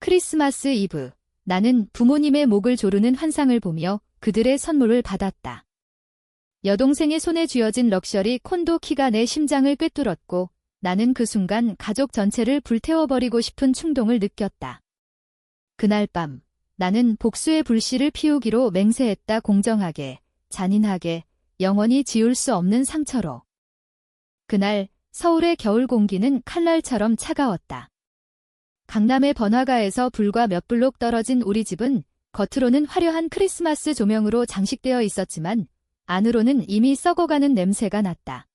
크리스마스 이브, 나는 부모님의 목을 조르는 환상을 보며 그들의 선물을 받았다. 여동생의 손에 쥐어진 럭셔리 콘도 키가 내 심장을 꿰뚫었고 나는 그 순간 가족 전체를 불태워버리고 싶은 충동을 느꼈다. 그날 밤, 나는 복수의 불씨를 피우기로 맹세했다. 공정하게, 잔인하게, 영원히 지울 수 없는 상처로. 그날 서울의 겨울 공기는 칼날처럼 차가웠다. 강남의 번화가에서 불과 몇 블록 떨어진 우리 집은 겉으로는 화려한 크리스마스 조명으로 장식되어 있었지만 안으로는 이미 썩어가는 냄새가 났다.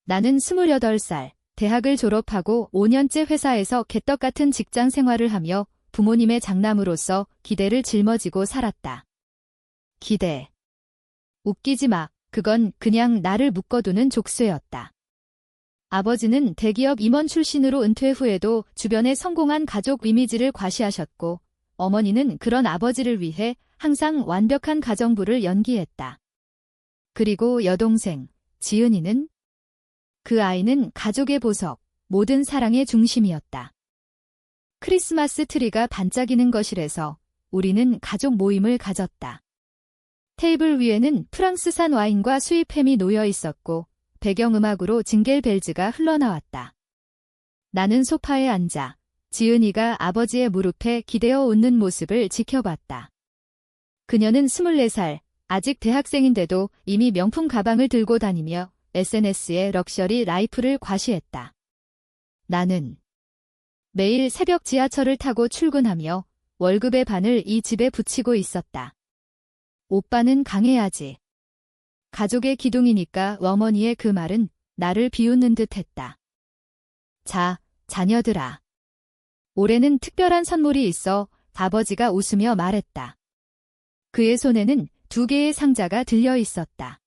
나는 28살, 대학을 졸업하고 5년째 회사에서 개떡 같은 직장 생활을 하며 부모님의 장남으로서 기대를 짊어지고 살았다. 기대. 웃기지 마. 그건 그냥 나를 묶어두는 족쇄였다. 아버지는 대기업 임원 출신으로 은퇴 후에도 주변의 성공한 가족 이미지를 과시하셨고 어머니는 그런 아버지를 위해 항상 완벽한 가정부를 연기했다. 그리고 여동생, 지은이는? 그 아이는 가족의 보석, 모든 사랑의 중심이었다. 크리스마스 트리가 반짝이는 거실에서 우리는 가족 모임을 가졌다. 테이블 위에는 프랑스산 와인과 수입햄이 놓여 있었고 배경음악으로 징겔벨즈가 흘러나왔다. 나는 소파에 앉아 지은이가 아버지의 무릎에 기대어 웃는 모습을 지켜봤다. 그녀는 24살, 아직 대학생인데도 이미 명품 가방을 들고 다니며 SNS에 럭셔리 라이프를 과시했다. 나는 매일 새벽 지하철을 타고 출근하며 월급의 반을 이 집에 붙이고 있었다. 오빠는 강해야지. 가족의 기둥이니까. 어머니의 그 말은 나를 비웃는 듯 했다. 자, 자녀들아. 올해는 특별한 선물이 있어. 아버지가 웃으며 말했다. 그의 손에는 2개의 상자가 들려 있었다.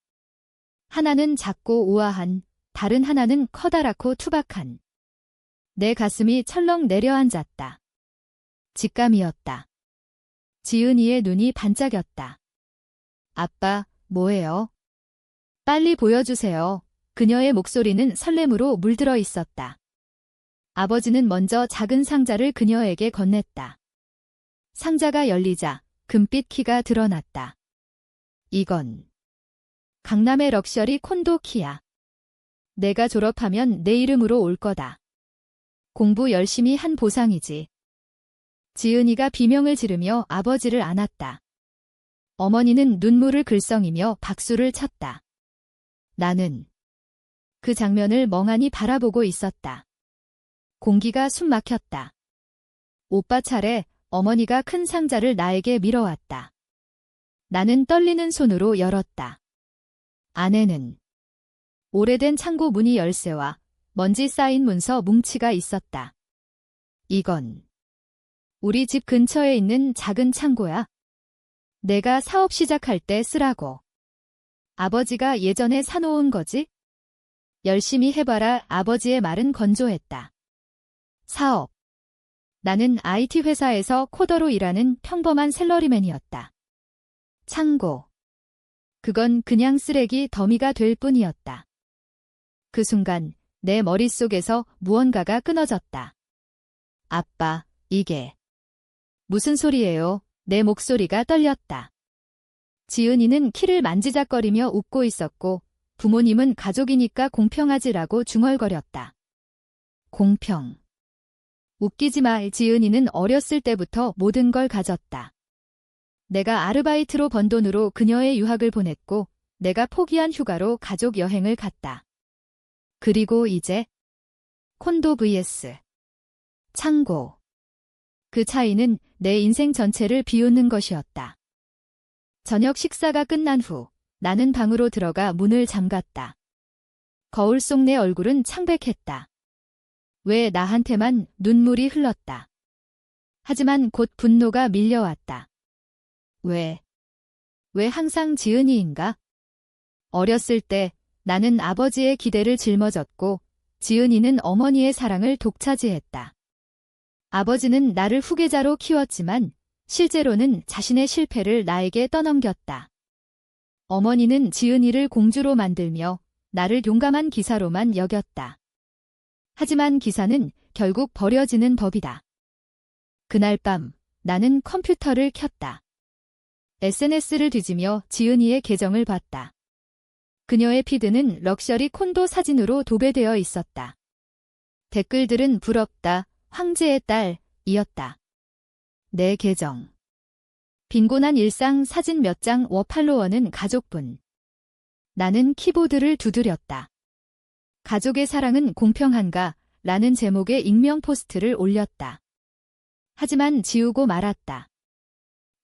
하나는 작고 우아한, 다른 하나는 커다랗고 투박한. 내 가슴이 철렁 내려앉았다. 직감이었다. 지은이의 눈이 반짝였다. 아빠, 뭐예요? 빨리 보여주세요. 그녀의 목소리는 설렘으로 물들어 있었다. 아버지는 먼저 작은 상자를 그녀에게 건넸다. 상자가 열리자 금빛 키가 드러났다. 이건 강남의 럭셔리 콘도 키야. 내가 졸업하면 내 이름으로 올 거다. 공부 열심히 한 보상이지. 지은이가 비명을 지르며 아버지를 안았다. 어머니는 눈물을 글썽이며 박수를 쳤다. 나는 그 장면을 멍하니 바라보고 있었다. 공기가 숨 막혔다. 오빠 차례. 어머니가 큰 상자를 나에게 밀어왔다. 나는 떨리는 손으로 열었다. 안에는 오래된 창고 무늬 열쇠와 먼지 쌓인 문서 뭉치가 있었다. 이건 우리 집 근처에 있는 작은 창고야. 내가 사업 시작할 때 쓰라고. 아버지가 예전에 사놓은 거지? 열심히 해봐라. 아버지의 말은 건조했다. 사업. 나는 IT 회사에서 코더로 일하는 평범한 샐러리맨이었다. 창고. 그건 그냥 쓰레기 더미가 될 뿐이었다. 그 순간 내 머릿속에서 무언가가 끊어졌다. 아빠, 이게 무슨 소리예요? 내 목소리가 떨렸다. 지은이는 키를 만지작거리며 웃고 있었고 부모님은 가족이니까 공평하지라고 중얼거렸다. 공평. 웃기지 마. 지은이는 어렸을 때부터 모든 걸 가졌다. 내가 아르바이트로 번 돈으로 그녀의 유학을 보냈고 내가 포기한 휴가로 가족 여행을 갔다. 그리고 이제 콘도 vs 창고. 그 차이는 내 인생 전체를 비웃는 것이었다. 저녁 식사가 끝난 후 나는 방으로 들어가 문을 잠갔다. 거울 속 내 얼굴은 창백했다. 왜 나한테만 눈물이 흘렀다. 하지만 곧 분노가 밀려왔다. 왜 항상 지은이인가? 어렸을 때 나는 아버지의 기대를 짊어졌고 지은이는 어머니의 사랑을 독차지했다. 아버지는 나를 후계자로 키웠지만 실제로는 자신의 실패를 나에게 떠넘겼다. 어머니는 지은이를 공주로 만들며 나를 용감한 기사로만 여겼다. 하지만 기사는 결국 버려지는 법이다. 그날 밤 나는 컴퓨터를 켰다. SNS를 뒤지며 지은이의 계정을 봤다. 그녀의 피드는 럭셔리 콘도 사진으로 도배되어 있었다. 댓글들은 부럽다, 황제의 딸이었다. 내 계정. 빈곤한 일상 사진 몇 장 워팔로워는 가족분. 나는 키보드를 두드렸다. 가족의 사랑은 공평한가? 라는 제목의 익명 포스트를 올렸다. 하지만 지우고 말았다.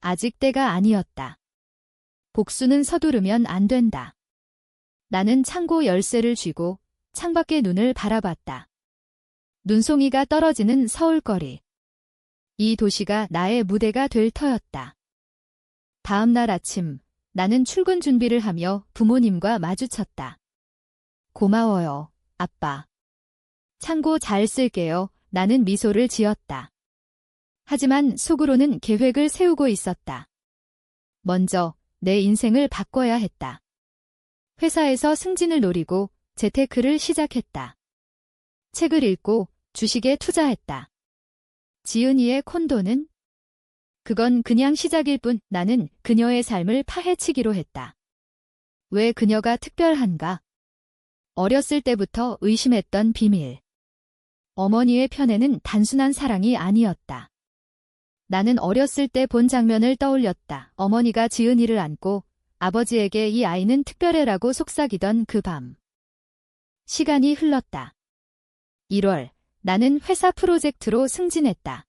아직 때가 아니었다. 복수는 서두르면 안 된다. 나는 창고 열쇠를 쥐고 창밖의 눈을 바라봤다. 눈송이가 떨어지는 서울거리. 이 도시가 나의 무대가 될 터였다. 다음 날 아침, 나는 출근 준비를 하며 부모님과 마주쳤다. 고마워요, 아빠. 창고 잘 쓸게요. 나는 미소를 지었다. 하지만 속으로는 계획을 세우고 있었다. 먼저 내 인생을 바꿔야 했다. 회사에서 승진을 노리고 재테크를 시작했다. 책을 읽고 주식에 투자했다. 지은이의 콘도는? 그건 그냥 시작일 뿐. 나는 그녀의 삶을 파헤치기로 했다. 왜 그녀가 특별한가? 어렸을 때부터 의심했던 비밀. 어머니의 편애는 단순한 사랑이 아니었다. 나는 어렸을 때 본 장면을 떠올렸다. 어머니가 지은이를 안고 아버지에게 이 아이는 특별해라고 속삭이던 그 밤. 시간이 흘렀다. 1월, 나는 회사 프로젝트로 승진했다.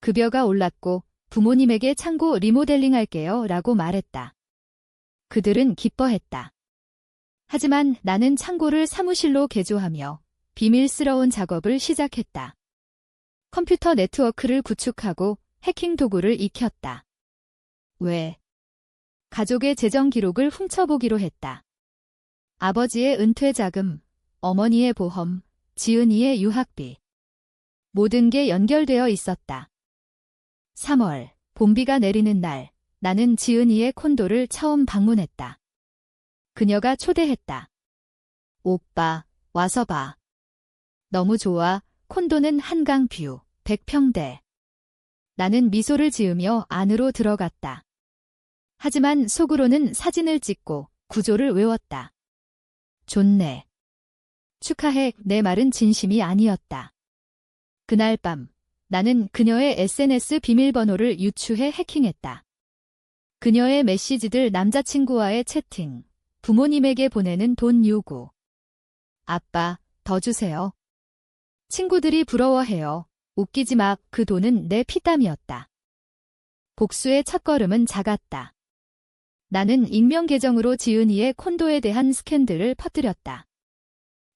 급여가 올랐고 부모님에게 창고 리모델링 할게요 라고 말했다. 그들은 기뻐했다. 하지만 나는 창고를 사무실로 개조하며 비밀스러운 작업을 시작했다. 컴퓨터 네트워크를 구축하고 해킹 도구를 익혔다. 왜? 가족의 재정 기록을 훔쳐보기로 했다. 아버지의 은퇴 자금, 어머니의 보험, 지은이의 유학비. 모든 게 연결되어 있었다. 3월, 봄비가 내리는 날, 나는 지은이의 콘도를 처음 방문했다. 그녀가 초대했다. 오빠, 와서 봐. 너무 좋아. 콘도는 한강 뷰, 100평대. 나는 미소를 지으며 안으로 들어갔다. 하지만 속으로는 사진을 찍고 구조를 외웠다. 좋네. 축하해. 내 말은 진심이 아니었다. 그날 밤, 나는 그녀의 SNS 비밀번호를 유추해 해킹했다. 그녀의 메시지들, 남자친구와의 채팅, 부모님에게 보내는 돈 요구. 아빠, 더 주세요. 친구들이 부러워해요. 웃기지 마. 그 돈은 내 피땀이었다. 복수의 첫걸음은 작았다. 나는 익명 계정으로 지은이의 콘도에 대한 스캔들을 퍼뜨렸다.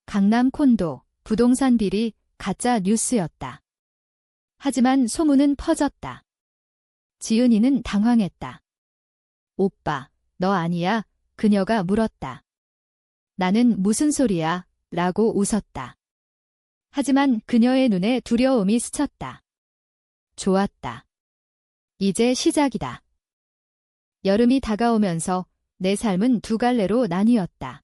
강남 콘도, 부동산 비리, 가짜 뉴스였다. 하지만 소문은 퍼졌다. 지은이는 당황했다. 오빠, 너 아니야? 그녀가 물었다. 나는 무슨 소리야? 라고 웃었다. 하지만 그녀의 눈에 두려움이 스쳤다. 좋았다. 이제 시작이다. 여름이 다가오면서 내 삶은 두 갈래로 나뉘었다.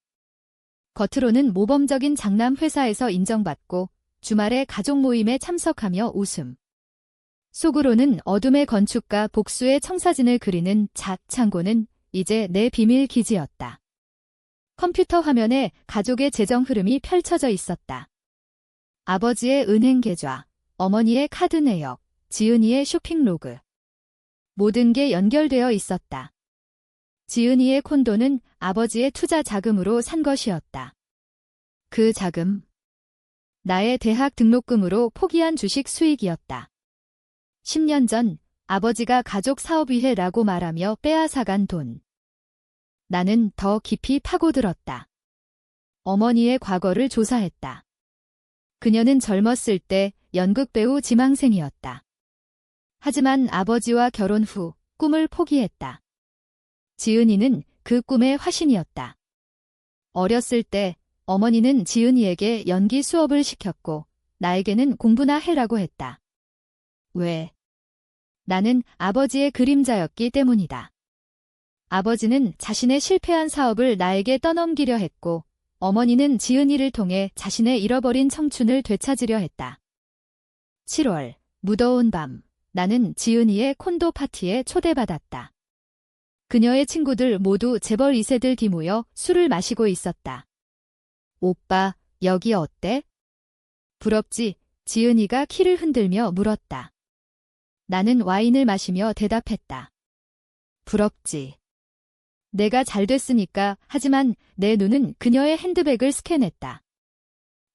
겉으로는 모범적인 장남 회사에서 인정받고 주말에 가족 모임에 참석하며 웃음. 속으로는 어둠의 건축가, 복수의 청사진을 그리는 창고는 이제 내 비밀 기지였다. 컴퓨터 화면에 가족의 재정 흐름이 펼쳐져 있었다. 아버지의 은행 계좌, 어머니의 카드 내역, 지은이의 쇼핑 로그. 모든 게 연결되어 있었다. 지은이의 콘도는 아버지의 투자 자금으로 산 것이었다. 그 자금. 나의 대학 등록금으로 포기한 주식 수익이었다. 10년 전 아버지가 가족 사업위해라고 말하며 빼앗아간 돈. 나는 더 깊이 파고들었다. 어머니의 과거를 조사했다. 그녀는 젊었을 때 연극배우 지망생이었다. 하지만 아버지와 결혼 후 꿈을 포기했다. 지은이는 그 꿈의 화신이었다. 어렸을 때 어머니는 지은이에게 연기 수업을 시켰고 나에게는 공부나 해라고 했다. 왜? 나는 아버지의 그림자였기 때문이다. 아버지는 자신의 실패한 사업을 나에게 떠넘기려 했고 어머니는 지은이를 통해 자신의 잃어버린 청춘을 되찾으려 했다. 7월, 무더운 밤, 나는 지은이의 콘도 파티에 초대받았다. 그녀의 친구들 모두 재벌 2세들 모여 술을 마시고 있었다. 오빠, 여기 어때? 부럽지? 지은이가 키를 흔들며 물었다. 나는 와인을 마시며 대답했다. 부럽지. 내가 잘 됐으니까. 하지만 내 눈은 그녀의 핸드백을 스캔했다.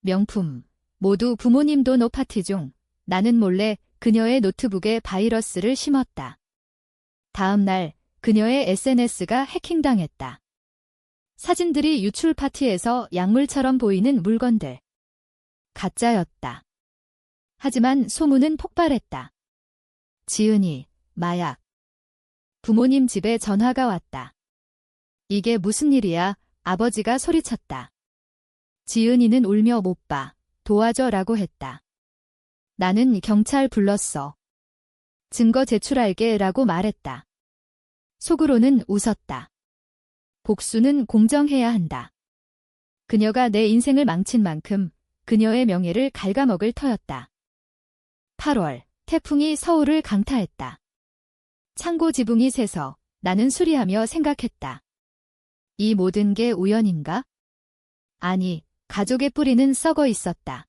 명품. 모두 부모님 돈 파티 중 나는 몰래 그녀의 노트북에 바이러스를 심었다. 다음 날 그녀의 SNS가 해킹당했다. 사진들이 유출 파티에서 약물처럼 보이는 물건들. 가짜였다. 하지만 소문은 폭발했다. 지은이, 마약. 부모님 집에 전화가 왔다. 이게 무슨 일이야? 아버지가 소리쳤다. 지은이는 울며 못 봐. 도와줘라고 했다. 나는 경찰 불렀어. 증거 제출할게 라고 말했다. 속으로는 웃었다. 복수는 공정해야 한다. 그녀가 내 인생을 망친 만큼 그녀의 명예를 갉아먹을 터였다. 8월, 태풍이 서울을 강타했다. 창고 지붕이 새서 나는 수리하며 생각했다. 이 모든 게 우연인가? 아니, 가족의 뿌리는 썩어 있었다.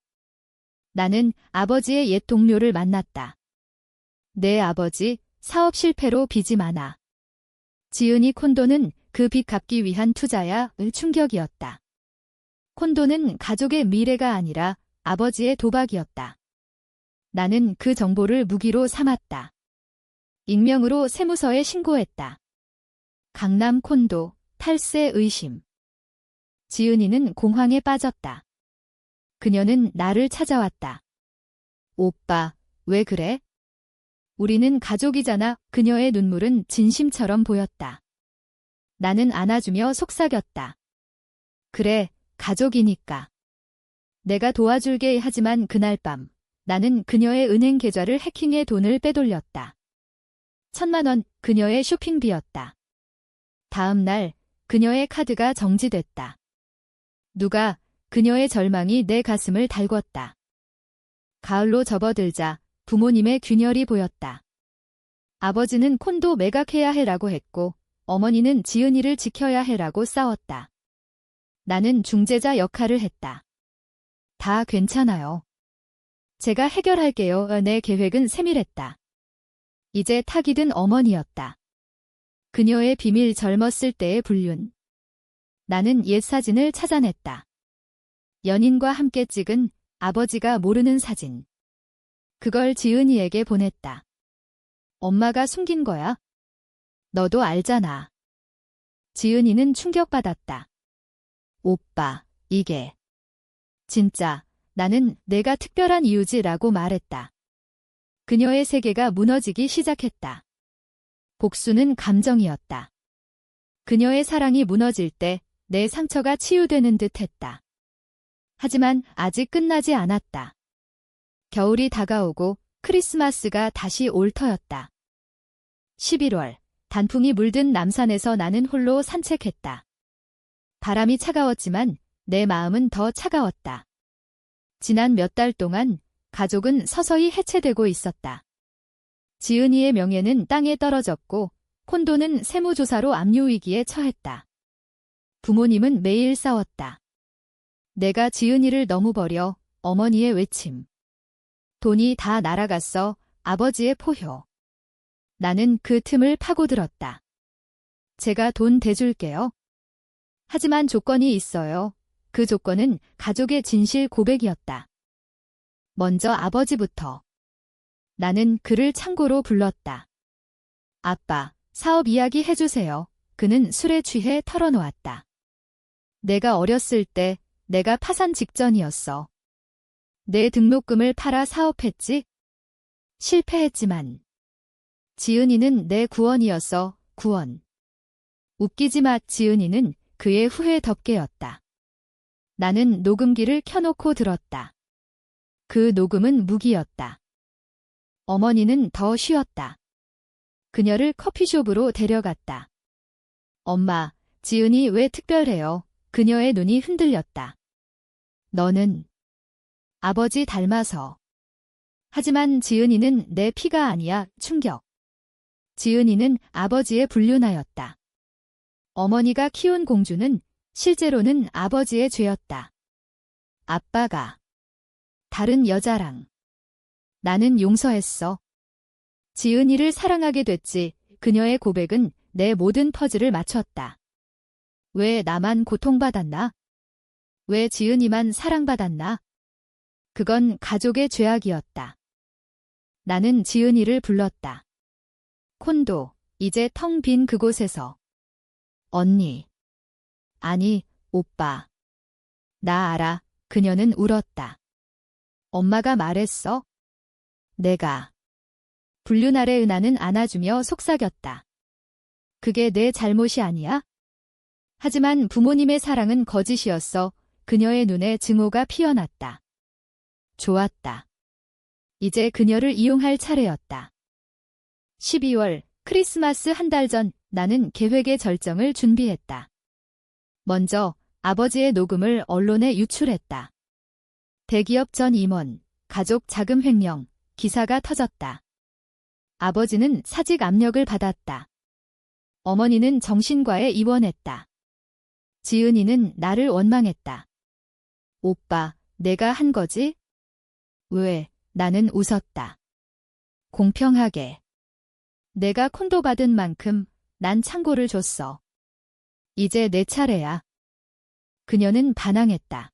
나는 아버지의 옛 동료를 만났다. 내 아버지, 사업 실패로 빚이 많아. 지은이 콘도는 그 빚 갚기 위한 투자야. 충격이었다. 콘도는 가족의 미래가 아니라 아버지의 도박이었다. 나는 그 정보를 무기로 삼았다. 익명으로 세무서에 신고했다. 강남 콘도, 탈세 의심. 지은이는 공황에 빠졌다. 그녀는 나를 찾아왔다. 오빠, 왜 그래? 우리는 가족이잖아. 그녀의 눈물은 진심처럼 보였다. 나는 안아주며 속삭였다. 그래, 가족이니까. 내가 도와줄게. 하지만 그날 밤 나는 그녀의 은행 계좌를 해킹해 돈을 빼돌렸다. 1,000만 원, 그녀의 쇼핑비였다. 다음 날 그녀의 카드가 정지됐다. 누가, 그녀의 절망이 내 가슴을 달궜다. 가을로 접어들자 부모님의 균열이 보였다. 아버지는 콘도 매각해야 해라고 했고 어머니는 지은이를 지켜야 해라고 싸웠다. 나는 중재자 역할을 했다. 다 괜찮아요. 제가 해결할게요. 내 계획은 세밀했다. 이제 탁이 든 어머니였다. 그녀의 비밀 젊었을 때의 불륜. 나는 옛 사진을 찾아냈다. 연인과 함께 찍은 아버지가 모르는 사진. 그걸 지은이에게 보냈다. 엄마가 숨긴 거야? 너도 알잖아. 지은이는 충격받았다. 오빠, 이게. 진짜, 나는 내가 특별한 이유지라고 말했다. 그녀의 세계가 무너지기 시작했다. 복수는 감정이었다. 그녀의 사랑이 무너질 때 내 상처가 치유되는 듯 했다. 하지만 아직 끝나지 않았다. 겨울이 다가오고 크리스마스가 다시 올 터였다. 11월, 단풍이 물든 남산에서 나는 홀로 산책했다. 바람이 차가웠지만 내 마음은 더 차가웠다. 지난 몇 달 동안 가족은 서서히 해체되고 있었다. 지은이의 명예는 땅에 떨어졌고 콘도는 세무조사로 압류위기에 처했다. 부모님은 매일 싸웠다. 내가 지은이를 너무 버려. 어머니의 외침. 돈이 다 날아갔어. 아버지의 포효. 나는 그 틈을 파고들었다. 제가 돈 대줄게요. 하지만 조건이 있어요. 그 조건은 가족의 진실 고백이었다. 먼저 아버지부터. 나는 그를 창고로 불렀다. 아빠, 사업 이야기 해주세요. 그는 술에 취해 털어놓았다. 내가 어렸을 때 내가 파산 직전이었어. 내 등록금을 팔아 사업했지? 실패했지만. 지은이는 내 구원이었어, 구원. 웃기지 마. 지은이는 그의 후회 덮개였다. 나는 녹음기를 켜놓고 들었다. 그 녹음은 무기였다. 어머니는 더 쉬었다. 그녀를 커피숍으로 데려갔다. 엄마, 지은이 왜 특별해요? 그녀의 눈이 흔들렸다. 너는 아버지 닮아서. 하지만 지은이는 내 피가 아니야. 충격. 지은이는 아버지의 불륜아였다. 어머니가 키운 공주는 실제로는 아버지의 죄였다. 아빠가 다른 여자랑. 나는 용서했어. 지은이를 사랑하게 됐지. 그녀의 고백은 내 모든 퍼즐을 맞췄다. 왜 나만 고통받았나? 왜 지은이만 사랑받았나? 그건 가족의 죄악이었다. 나는 지은이를 불렀다. 콘도, 이제 텅 빈 그곳에서. 언니. 아니, 오빠. 나 알아. 그녀는 울었다. 엄마가 말했어. 내가. 불륜 아래 은하는 안아주며 속삭였다. 그게 내 잘못이 아니야? 하지만 부모님의 사랑은 거짓이었어. 그녀의 눈에 증오가 피어났다. 좋았다. 이제 그녀를 이용할 차례였다. 12월, 크리스마스 한 달 전, 나는 계획의 절정을 준비했다. 먼저, 아버지의 녹음을 언론에 유출했다. 대기업 전 임원, 가족 자금 횡령, 기사가 터졌다. 아버지는 사직 압력을 받았다. 어머니는 정신과에 입원했다. 지은이는 나를 원망했다. 오빠, 내가 한 거지? 왜? 나는 웃었다. 공평하게. 내가 콘도 받은 만큼 난 창고를 줬어. 이제 내 차례야. 그녀는 반항했다.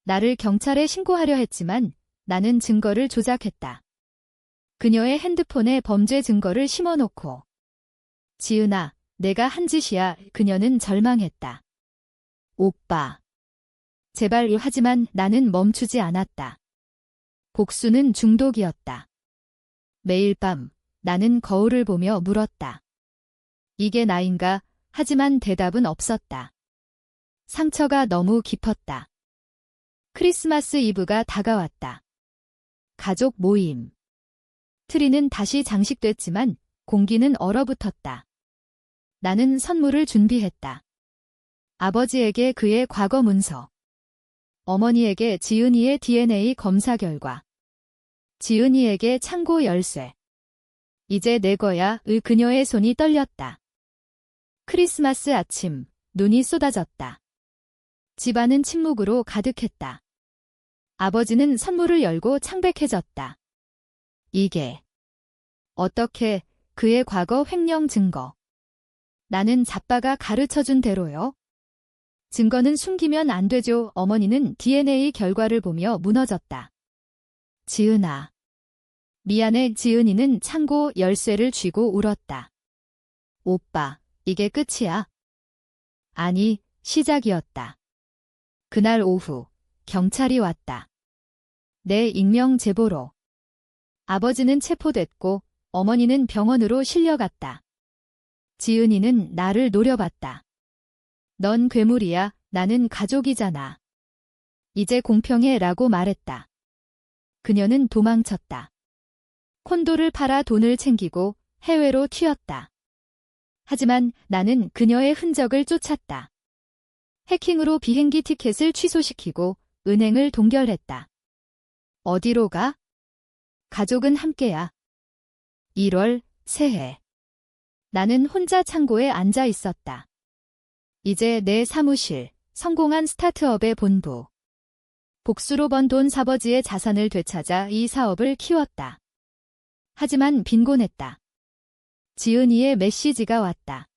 나를 경찰에 신고하려 했지만 나는 증거를 조작했다. 그녀의 핸드폰에 범죄 증거를 심어놓고. 지은아, 내가 한 짓이야. 그녀는 절망했다. 오빠. 제발. 하지만 나는 멈추지 않았다. 복수는 중독이었다. 매일 밤 나는 거울을 보며 물었다. 이게 나인가? 하지만 대답은 없었다. 상처가 너무 깊었다. 크리스마스 이브가 다가왔다. 가족 모임. 트리는 다시 장식됐지만 공기는 얼어붙었다. 나는 선물을 준비했다. 아버지에게 그의 과거 문서. 어머니에게 지은이의 DNA 검사 결과. 지은이에게 창고 열쇠. 이제 내 거야. 그녀의 손이 떨렸다. 크리스마스 아침, 눈이 쏟아졌다. 집안은 침묵으로 가득했다. 아버지는 선물을 열고 창백해졌다. 이게 어떻게 그의 과거 횡령 증거. 나는 자빠가 가르쳐준 대로요. 증거는 숨기면 안 되죠. 어머니는 DNA 결과를 보며 무너졌다. 지은아. 미안해. 지은이는 창고 열쇠를 쥐고 울었다. 오빠, 이게 끝이야? 아니, 시작이었다. 그날 오후, 경찰이 왔다. 내 익명 제보로. 아버지는 체포됐고, 어머니는 병원으로 실려갔다. 지은이는 나를 노려봤다. 넌 괴물이야. 나는 가족이잖아. 이제 공평해. 라고 말했다. 그녀는 도망쳤다. 콘도를 팔아 돈을 챙기고 해외로 튀었다. 하지만 나는 그녀의 흔적을 쫓았다. 해킹으로 비행기 티켓을 취소시키고 은행을 동결했다. 어디로 가? 가족은 함께야. 1월, 새해. 나는 혼자 창고에 앉아 있었다. 이제 내 사무실, 성공한 스타트업의 본부. 복수로 번 돈 아버지의 자산을 되찾아 이 사업을 키웠다. 하지만 빈곤했다. 지은이의 메시지가 왔다.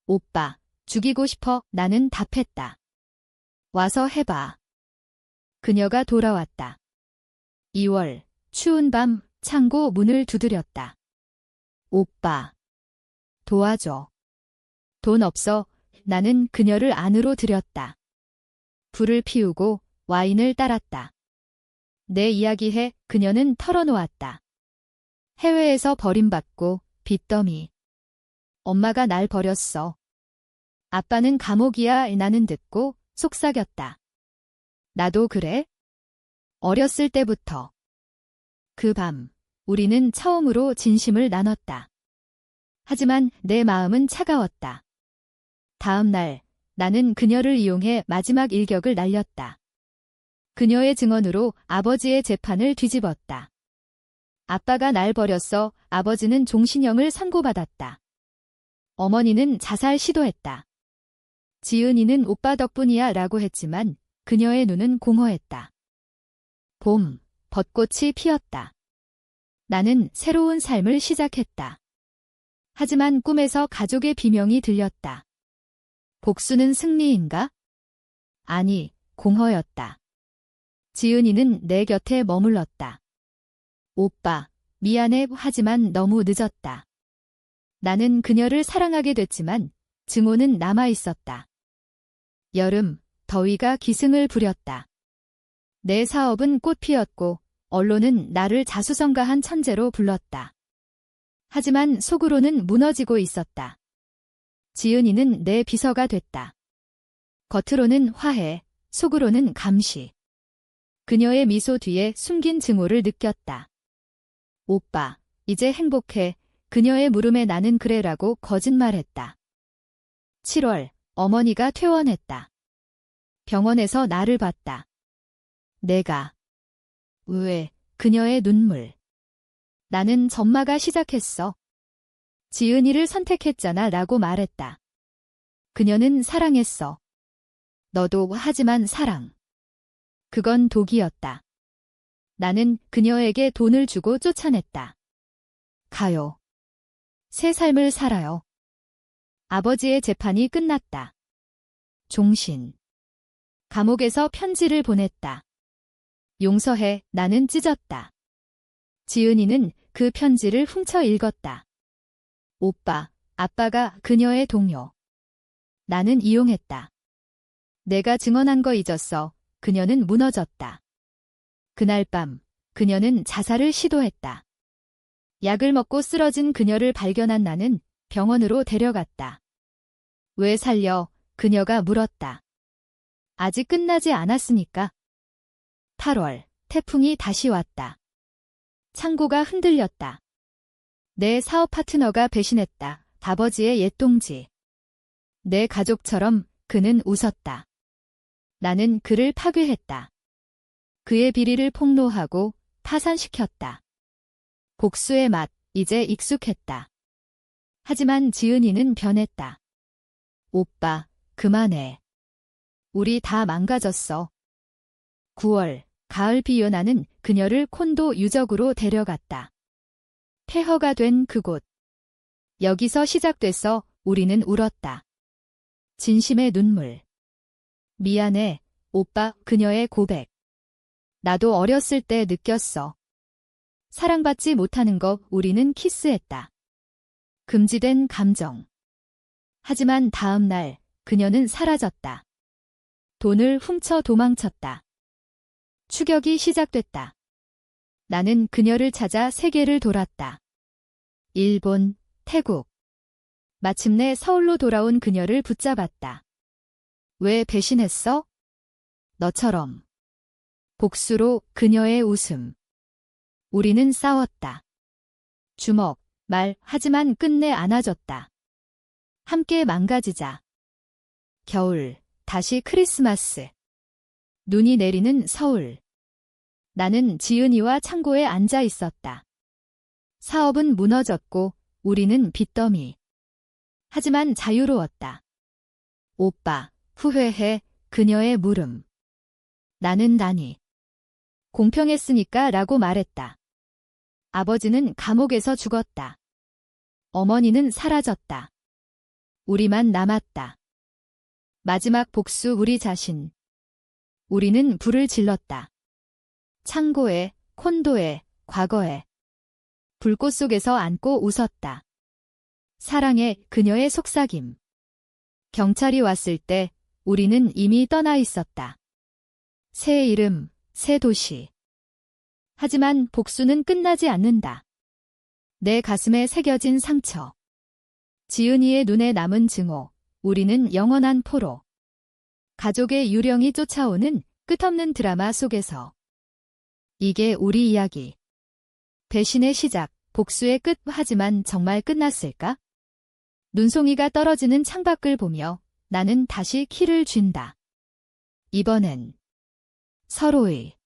오빠, 죽이고 싶어. 나는 답했다. 와서 해봐. 그녀가 돌아왔다. 2월, 추운 밤, 창고 문을 두드렸다. 오빠. 도와줘. 돈 없어. 나는 그녀를 안으로 들였다. 불을 피우고 와인을 따랐다. 내 이야기해. 그녀는 털어놓았다. 해외에서 버림받고 빚더미. 엄마가 날 버렸어. 아빠는 감옥이야. 나는 듣고 속삭였다. 나도 그래? 어렸을 때부터. 그 밤, 우리는 처음으로 진심을 나눴다. 하지만 내 마음은 차가웠다. 다음 날, 나는 그녀를 이용해 마지막 일격을 날렸다. 그녀의 증언으로 아버지의 재판을 뒤집었다. 아빠가 날 버렸어. 아버지는 종신형을 선고받았다. 어머니는 자살 시도했다. 지은이는 오빠 덕분이야 라고 했지만 그녀의 눈은 공허했다. 봄, 벚꽃이 피었다. 나는 새로운 삶을 시작했다. 하지만 꿈에서 가족의 비명이 들렸다. 복수는 승리인가? 아니, 공허였다. 지은이는 내 곁에 머물렀다. 오빠, 미안해. 하지만 너무 늦었다. 나는 그녀를 사랑하게 됐지만 증오는 남아있었다. 여름, 더위가 기승을 부렸다. 내 사업은 꽃 피었고 언론은 나를 자수성가한 천재로 불렀다. 하지만 속으로는 무너지고 있었다. 지은이는 내 비서가 됐다. 겉으로는 화해, 속으로는 감시. 그녀의 미소 뒤에 숨긴 증오를 느꼈다. 오빠, 이제 행복해. 그녀의 물음에 나는 그래라고 거짓말했다. 7월, 어머니가 퇴원했다. 병원에서 나를 봤다. 내가. 왜, 그녀의 눈물. 나는 전마가 시작했어. 지은이를 선택했잖아 라고 말했다. 그녀는 사랑했어. 너도. 하지만 사랑. 그건 독이었다. 나는 그녀에게 돈을 주고 쫓아냈다. 가요. 새 삶을 살아요. 아버지의 재판이 끝났다. 종신. 감옥에서 편지를 보냈다. 용서해. 나는 찢었다. 지은이는 그 편지를 훔쳐 읽었다. 오빠, 아빠가 그녀의 동료. 나는 이용했다. 내가 증언한 거 잊었어. 그녀는 무너졌다. 그날 밤, 그녀는 자살을 시도했다. 약을 먹고 쓰러진 그녀를 발견한 나는 병원으로 데려갔다. 왜 살려? 그녀가 물었다. 아직 끝나지 않았으니까. 8월, 태풍이 다시 왔다. 창고가 흔들렸다. 내 사업 파트너가 배신했다. 아버지의 옛동지. 내 가족처럼 그는 웃었다. 나는 그를 파괴했다. 그의 비리를 폭로하고 파산시켰다. 복수의 맛, 이제 익숙했다. 하지만 지은이는 변했다. 오빠, 그만해. 우리 다 망가졌어. 9월, 가을 비요. 나는 그녀를 콘도 유적으로 데려갔다. 폐허가 된 그곳. 여기서 시작됐어. 우리는 울었다. 진심의 눈물. 미안해, 오빠. 그녀의 고백. 나도 어렸을 때 느꼈어. 사랑받지 못하는 거. 우리는 키스했다. 금지된 감정. 하지만 다음 날 그녀는 사라졌다. 돈을 훔쳐 도망쳤다. 추격이 시작됐다. 나는 그녀를 찾아 세계를 돌았다. 일본, 태국. 마침내 서울로 돌아온 그녀를 붙잡았다. 왜 배신했어? 너처럼. 복수로. 그녀의 웃음. 우리는 싸웠다. 주먹, 말. 하지만 끝내 안아줬다. 함께 망가지자. 겨울, 다시 크리스마스. 눈이 내리는 서울. 나는 지은이와 창고에 앉아 있었다. 사업은 무너졌고 우리는 빚더미. 하지만 자유로웠다. 오빠, 후회해. 그녀의 물음. 나는 나니. 공평했으니까 라고 말했다. 아버지는 감옥에서 죽었다. 어머니는 사라졌다. 우리만 남았다. 마지막 복수. 우리 자신. 우리는 불을 질렀다. 창고에, 콘도에, 과거에. 불꽃 속에서 안고 웃었다. 사랑해. 그녀의 속삭임. 경찰이 왔을 때 우리는 이미 떠나 있었다. 새 이름, 새 도시. 하지만 복수는 끝나지 않는다. 내 가슴에 새겨진 상처. 지은이의 눈에 남은 증오. 우리는 영원한 포로. 가족의 유령이 쫓아오는 끝없는 드라마 속에서. 이게 우리 이야기. 배신의 시작, 복수의 끝. 하지만 정말 끝났을까? 눈송이가 떨어지는 창밖을 보며 나는 다시 키를 쥔다. 이번엔 서로의